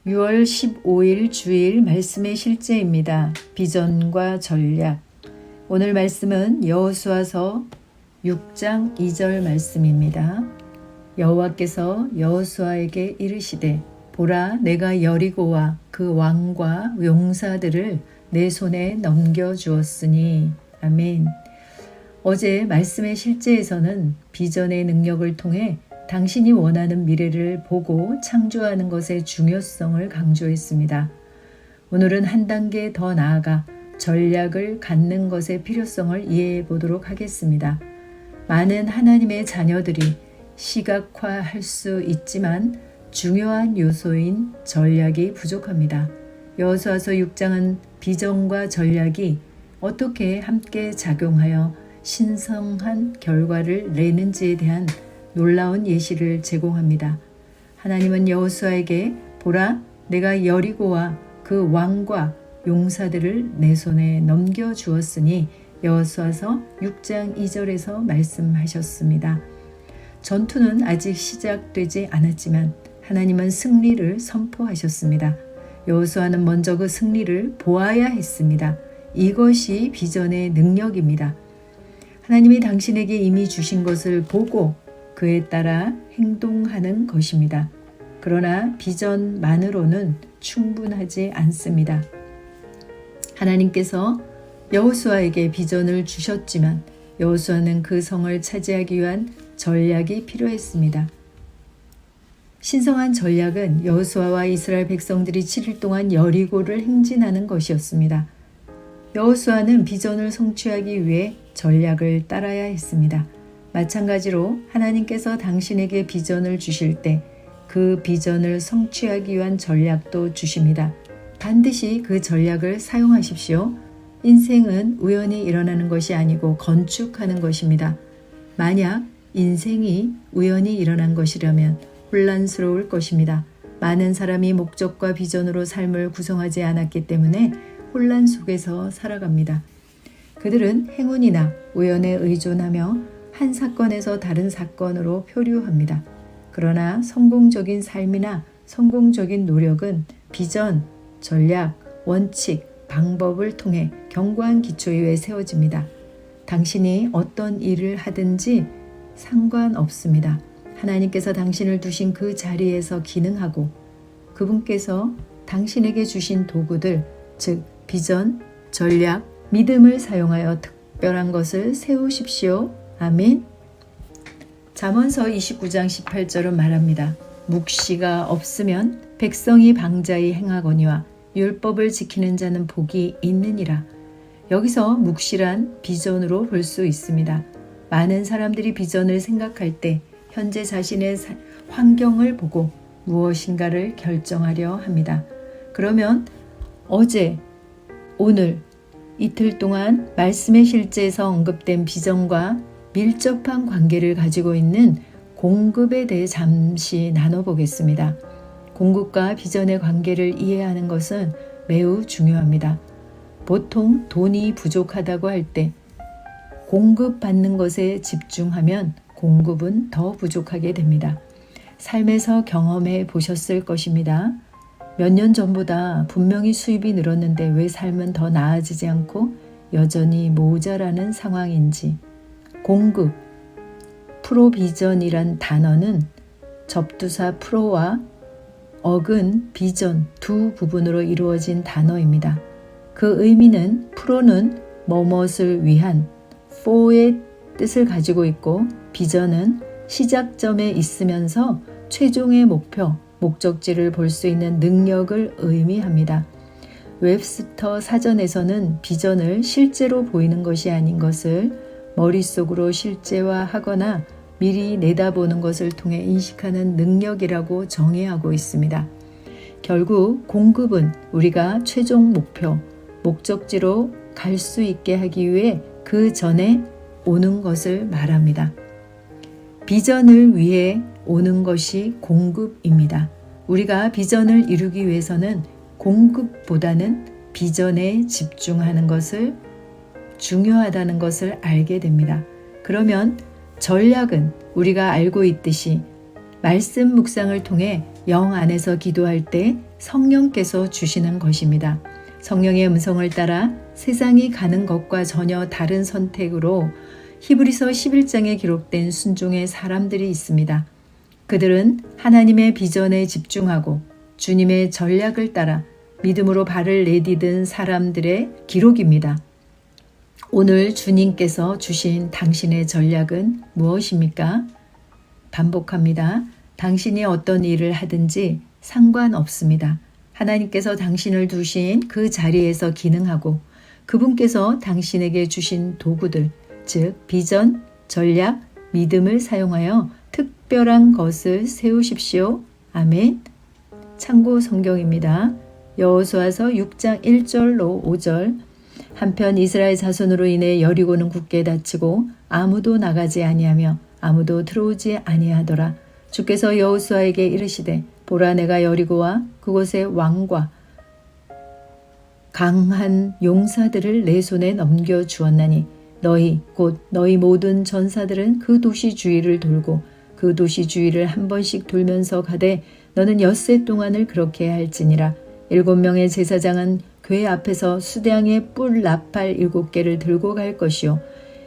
6월 15일 주일 말씀의 실제입니다. 비전과 전략. 오늘 말씀은 여호수아서 6장 2절 말씀입니다. 여호와께서 여호수아에게 이르시되 보라 내가 여리고와 그 왕과 용사들을 내 손에 넘겨주었으니. 아멘. 어제 말씀의 실제에서는 비전의 능력을 통해 당신이 원하는 미래를 보고 창조하는 것의 중요성을 강조했습니다. 오늘은 한 단계 더 나아가 전략을 갖는 것의 필요성을 이해해 보도록 하겠습니다. 많은 하나님의 자녀들이 시각화할 수 있지만 중요한 요소인 전략이 부족합니다. 여호수아서 6장은 비전과 전략이 어떻게 함께 작용하여 신성한 결과를 내는지에 대한 놀라운 예시를 제공합니다. 하나님은 여호수아에게 보라 내가 여리고와 그 왕과 용사들을 내 손에 넘겨주었으니 여호수아서 6장 2절에서 말씀하셨습니다. 전투는 아직 시작되지 않았지만 하나님은 승리를 선포하셨습니다. 여호수아는 먼저 그 승리를 보아야 했습니다. 이것이 비전의 능력입니다. 하나님이 당신에게 이미 주신 것을 보고 그에 따라 행동하는 것입니다. 그러나 비전만으로는 충분하지 않습니다. 하나님께서 여호수아에게 비전을 주셨지만 여호수아는 그 성을 차지하기 위한 전략이 필요했습니다. 신성한 전략은 여호수아와 이스라엘 백성들이 7일 동안 여리고를 행진하는 것이었습니다. 여호수아는 비전을 성취하기 위해 전략을 따라야 했습니다. 마찬가지로 하나님께서 당신에게 비전을 주실 때 그 비전을 성취하기 위한 전략도 주십니다. 반드시 그 전략을 사용하십시오. 인생은 우연히 일어나는 것이 아니고 건축하는 것입니다. 만약 인생이 우연히 일어난 것이라면 혼란스러울 것입니다. 많은 사람이 목적과 비전으로 삶을 구성하지 않았기 때문에 혼란 속에서 살아갑니다. 그들은 행운이나 우연에 의존하며 한 사건에서 다른 사건으로 표류합니다. 그러나 성공적인 삶이나 성공적인 노력은 비전, 전략, 원칙, 방법을 통해 견고한 기초 위에 세워집니다. 당신이 어떤 일을 하든지 상관없습니다. 하나님께서 당신을 두신 그 자리에서 기능하고 그분께서 당신에게 주신 도구들, 즉 비전, 전략, 믿음을 사용하여 특별한 것을 세우십시오. 아멘. 잠언서 29장 18절은 말합니다. 묵시가 없으면 백성이 방자히 행하거니와 율법을 지키는 자는 복이 있느니라. 여기서 묵시란 비전으로 볼 수 있습니다. 많은 사람들이 비전을 생각할 때 현재 자신의 환경을 보고 무엇인가를 결정하려 합니다. 그러면 어제, 오늘, 이틀 동안 말씀의 실제에서 언급된 비전과 밀접한 관계를 가지고 있는 공급에 대해 잠시 나눠보겠습니다. 공급과 비전의 관계를 이해하는 것은 매우 중요합니다. 보통 돈이 부족하다고 할 때 공급받는 것에 집중하면 공급은 더 부족하게 됩니다. 삶에서 경험해 보셨을 것입니다. 몇 년 전보다 분명히 수입이 늘었는데 왜 삶은 더 나아지지 않고 여전히 모자라는 상황인지. 공급, 프로비전이란 단어는 접두사 프로와 어근, 비전 두 부분으로 이루어진 단어입니다. 그 의미는 프로는 뭐뭇을 위한 for의 뜻을 가지고 있고 비전은 시작점에 있으면서 최종의 목표, 목적지를 볼 수 있는 능력을 의미합니다. 웹스터 사전에서는 비전을 실제로 보이는 것이 아닌 것을 머릿속으로 실제화하거나 미리 내다보는 것을 통해 인식하는 능력이라고 정의하고 있습니다. 결국 공급은 우리가 최종 목표, 목적지로 갈 수 있게 하기 위해 그 전에 오는 것을 말합니다. 비전을 위해 오는 것이 공급입니다. 우리가 비전을 이루기 위해서는 공급보다는 비전에 집중하는 것을 중요하다는 것을 알게 됩니다. 그러면 전략은 우리가 알고 있듯이 말씀 묵상을 통해 영 안에서 기도할 때 성령께서 주시는 것입니다. 성령의 음성을 따라 세상이 가는 것과 전혀 다른 선택으로 히브리서 11장에 기록된 순종의 사람들이 있습니다. 그들은 하나님의 비전에 집중하고 주님의 전략을 따라 믿음으로 발을 내디딘 사람들의 기록입니다. 오늘 주님께서 주신 당신의 전략은 무엇입니까? 반복합니다. 당신이 어떤 일을 하든지 상관없습니다. 하나님께서 당신을 두신 그 자리에서 기능하고 그분께서 당신에게 주신 도구들, 즉 비전, 전략, 믿음을 사용하여 특별한 것을 세우십시오. 아멘. 참고 성경입니다. 여호수아서 6장 1절로 5절. 한편 이스라엘 자손으로 인해 여리고는 굳게 닫히고 아무도 나가지 아니하며 아무도 들어오지 아니하더라. 주께서 여호수아에게 이르시되 보라 내가 여리고와 그곳의 왕과 강한 용사들을 내 손에 넘겨 주었나니 너희 곧 너희 모든 전사들은 그 도시 주위를 돌고 그 도시 주위를 한 번씩 돌면서 가되 너는 엿새 동안을 그렇게 할지니라. 7명의 제사장은 궤 앞에서 수대양의 뿔 나팔 7개를 들고 갈 것이요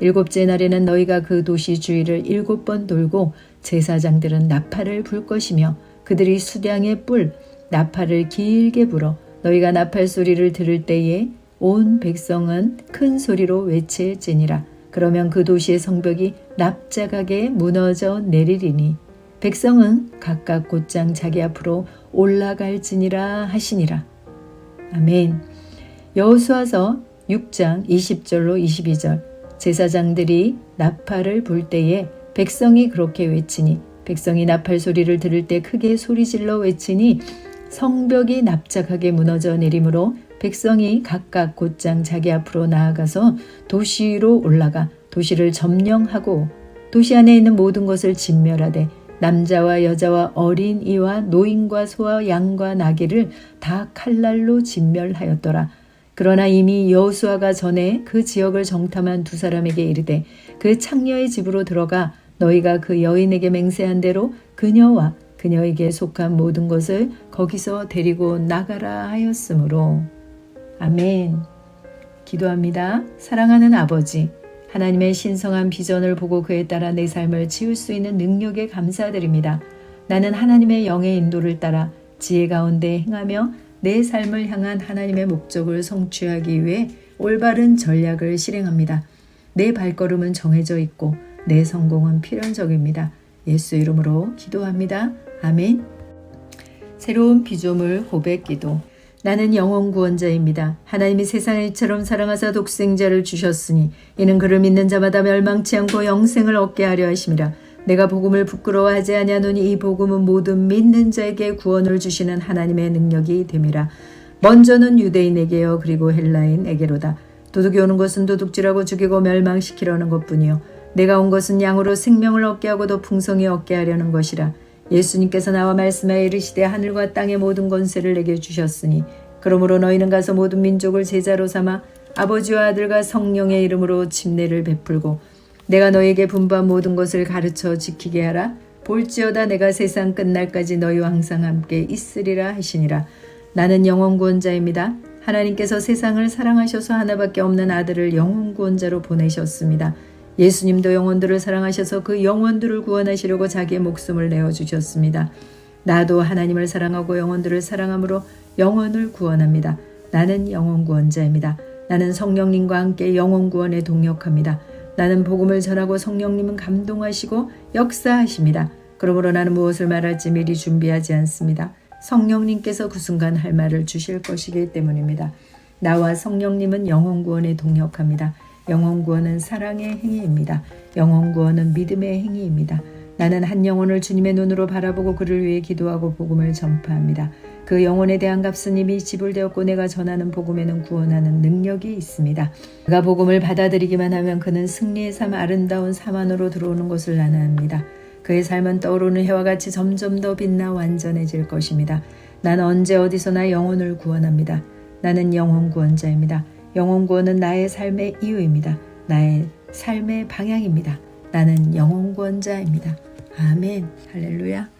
7째 날에는 너희가 그 도시 주위를 7번 돌고 제사장들은 나팔을 불 것이며 그들이 수대양의 뿔 나팔을 길게 불어 너희가 나팔 소리를 들을 때에 온 백성은 큰 소리로 외칠지니라. 그러면 그 도시의 성벽이 납작하게 무너져 내리리니 백성은 각각 곧장 자기 앞으로 올라갈지니라 하시니라. 아멘. 여호수아서 6장 20절로 22절. 제사장들이 나팔을 불 때에 백성이 그렇게 외치니 백성이 나팔 소리를 들을 때 크게 소리질러 외치니 성벽이 납작하게 무너져 내리므로 백성이 각각 곧장 자기 앞으로 나아가서 도시로 올라가 도시를 점령하고 도시 안에 있는 모든 것을 진멸하되 남자와 여자와 어린이와 노인과 소와 양과 나귀를 다 칼날로 진멸하였더라. 그러나 이미 여호수아가 전에 그 지역을 정탐한 두 사람에게 이르되 그 창녀의 집으로 들어가 너희가 그 여인에게 맹세한 대로 그녀와 그녀에게 속한 모든 것을 거기서 데리고 나가라 하였으므로. 아멘. 기도합니다. 사랑하는 아버지, 하나님의 신성한 비전을 보고 그에 따라 내 삶을 지을 수 있는 능력에 감사드립니다. 나는 하나님의 영의 인도를 따라 지혜 가운데 행하며 내 삶을 향한 하나님의 목적을 성취하기 위해 올바른 전략을 실행합니다. 내 발걸음은 정해져 있고 내 성공은 필연적입니다. 예수 이름으로 기도합니다. 아멘. 새로운 피조물 고백 기도. 나는 영원 구원자입니다. 하나님이 세상을 이처럼 사랑하사 독생자를 주셨으니 이는 그를 믿는 자마다 멸망치 않고 영생을 얻게 하려 하심이라. 내가 복음을 부끄러워하지 아니하노니 이 복음은 모든 믿는 자에게 구원을 주시는 하나님의 능력이 됨이라. 먼저는 유대인에게요 그리고 헬라인에게로다. 도둑이 오는 것은 도둑질하고 죽이고 멸망시키려는 것뿐이요 내가 온 것은 양으로 생명을 얻게 하고 더 풍성히 얻게 하려는 것이라. 예수님께서 나와 말씀하여 이르시되 하늘과 땅의 모든 권세를 내게 주셨으니 그러므로 너희는 가서 모든 민족을 제자로 삼아 아버지와 아들과 성령의 이름으로 침례를 베풀고 내가 너희에게 분부한 모든 것을 가르쳐 지키게 하라. 볼지어다 내가 세상 끝날까지 너희와 항상 함께 있으리라 하시니라. 나는 영원 구원자입니다. 하나님께서 세상을 사랑하셔서 하나밖에 없는 아들을 영원 구원자로 보내셨습니다. 예수님도 영혼들을 사랑하셔서 그 영혼들을 구원하시려고 자기의 목숨을 내어주셨습니다. 나도 하나님을 사랑하고 영혼들을 사랑함으로 영혼을 구원합니다. 나는 영혼 구원자입니다. 나는 성령님과 함께 영혼 구원에 동역합니다. 나는 복음을 전하고 성령님은 감동하시고 역사하십니다. 그러므로 나는 무엇을 말할지 미리 준비하지 않습니다. 성령님께서 그 순간 할 말을 주실 것이기 때문입니다. 나와 성령님은 영혼 구원에 동역합니다. 영혼 구원은 사랑의 행위입니다. 영혼 구원은 믿음의 행위입니다. 나는 한 영혼을 주님의 눈으로 바라보고 그를 위해 기도하고 복음을 전파합니다. 그 영혼에 대한 값은 이미 지불되었고 내가 전하는 복음에는 구원하는 능력이 있습니다. 그가 복음을 받아들이기만 하면 그는 승리의 삶 아름다운 삶 안으로 들어오는 것을 나는 압니다. 그의 삶은 떠오르는 해와 같이 점점 더 빛나 완전해질 것입니다. 나는 언제 어디서나 영혼을 구원합니다. 나는 영혼 구원자입니다. 영혼 구원은 나의 삶의 이유입니다. 나의 삶의 방향입니다. 나는 영혼 구원자입니다. 아멘. 할렐루야.